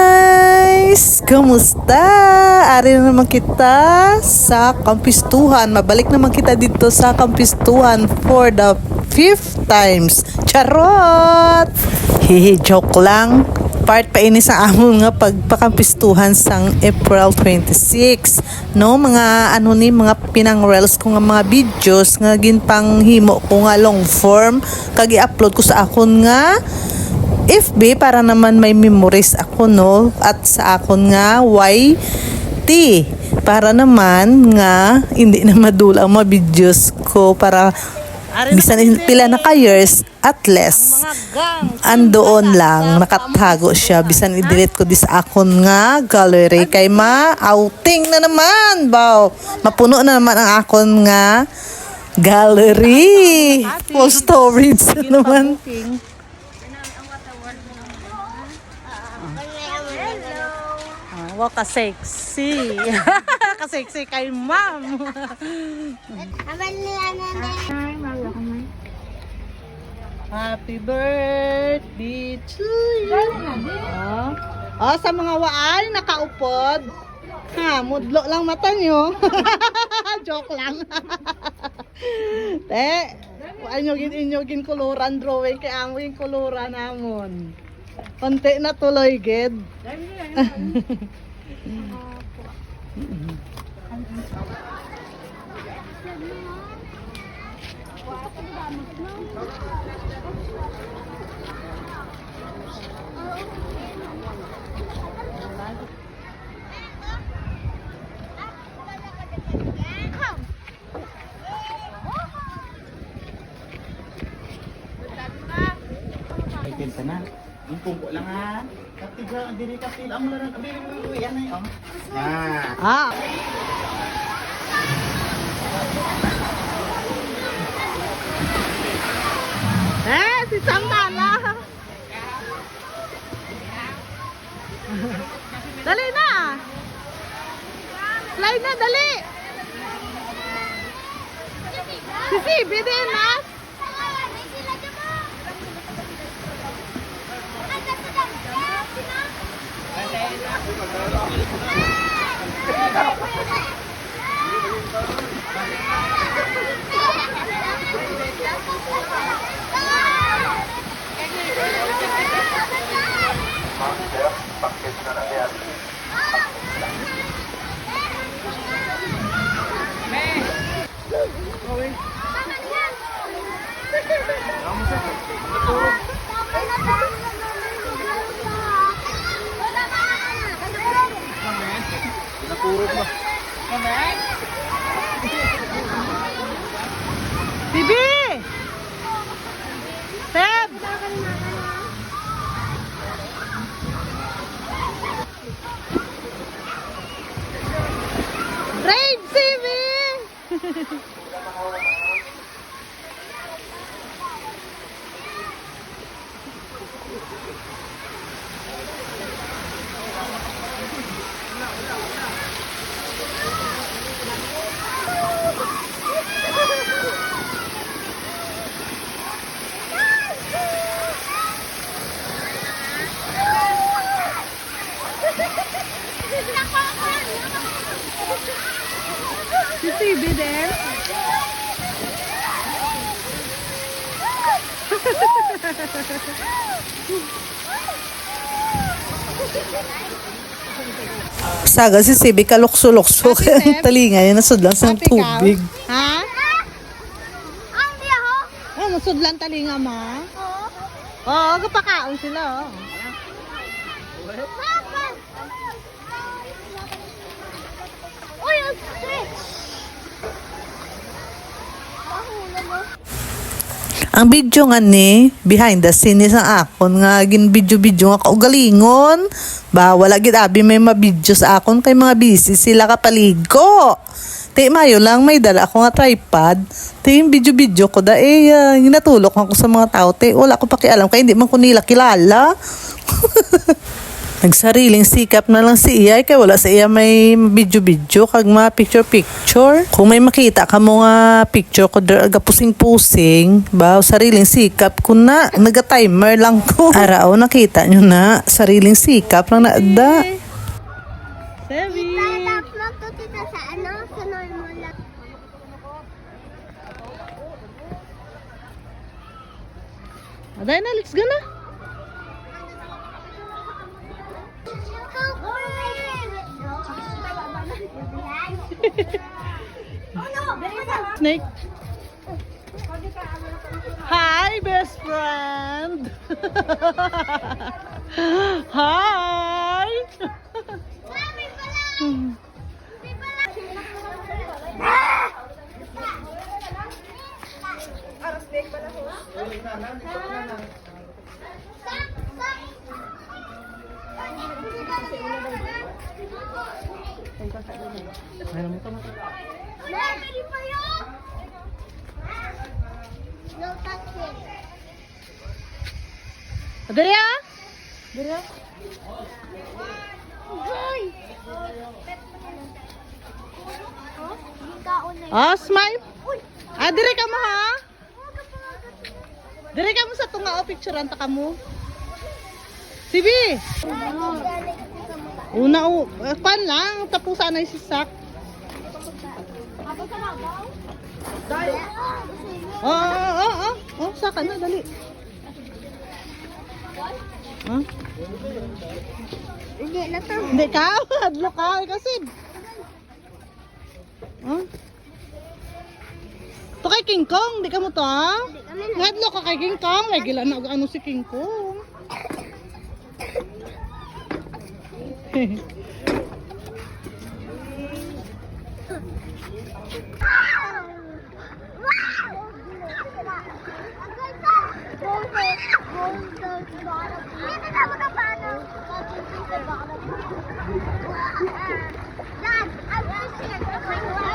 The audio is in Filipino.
guys! Kamusta? Ari na naman kita sa Kampistuhan. Mabalik naman kita dito sa Kampistuhan for the 5th times. Charot! Hehe, joke lang. Part pa ini sa amon nga pagpakampistuhan sang April 26. No, mga ano ni mga pinang reels ko nga mga videos nga ginpang himo ko nga long form kag i-upload ko sa akon nga FB para naman may memories ako, no, at sa akon nga YT para naman nga hindi na madula ang mga videos ko para bisan pila na ka years at less andoon lang nakatago siya bisan i-delete ko di sa akon nga gallery kay outing na naman baw mapuno na naman ang akon nga gallery full storage na naman. Wow, ka-sexy. Ka-sexy kay ma'am. Happy birthday to you. Sa mga waay, nakaupod. Ha, mudlo lang mata nyo. Joke lang. Inyogin kuluran drawing kay amo yung kuluran namon. Konti na tuloy, ged. Ay, kenta na. Yung pungko lang ha. Katiga, diri katil. Ang mula ng diri mo yan ay. Ah. Si Santana. Dali na. Slide na, dali. Si bidin na. Napurot mo. Bibi! Seb! Brave TV! Si CB there. Saga si CB kalukso-lukso kaya talinga yan nasudlan sa tubig. Ha? Nasudlan talinga ma? Oo, kapakaon sila. Ang video nga ni behind the scenes ang akon nga gin video nga kaugalingon ba wala gid abi may mabidyo sa akon kay mga busy sila kapaligo. Ti mayo lang may dala ako nga tripod. Ti yung video ko da ginatulok ako sa mga tao ti wala ko pakialam kay hindi man ko nila kilala. Nagsariling sikap na lang si Iyay kay wala sa iya may video-video kag mga picture-picture. Kung may makita ka mo nga picture ko aga pusing-pusing, ba sariling sikap ko na. Naga-timer lang ko. Araw nakita nyo na, sariling sikap lang naada. Sevi! Itatapload ko kita sa ano, sa normal lang. Aday na, let's go na. Snake. Hi, best friend. Hi. Ready for you? No touching. Dali ah. Dali ah. Hoy! Oh, smile. Ah, dire ka mo ha. Dire ka mo sa tunga o picturean ta ka mo. Sibi. Una o, pan lang tapusan na si Sak. Oh, saka na dali. Huh? Hindi na to. Hindi ka, hadlo ka kasi. Huh? To kay King Kong, di ka mo to ha? Hadlo ka kay King Kong, may gila na ano si King Kong. Dad, I'm just here.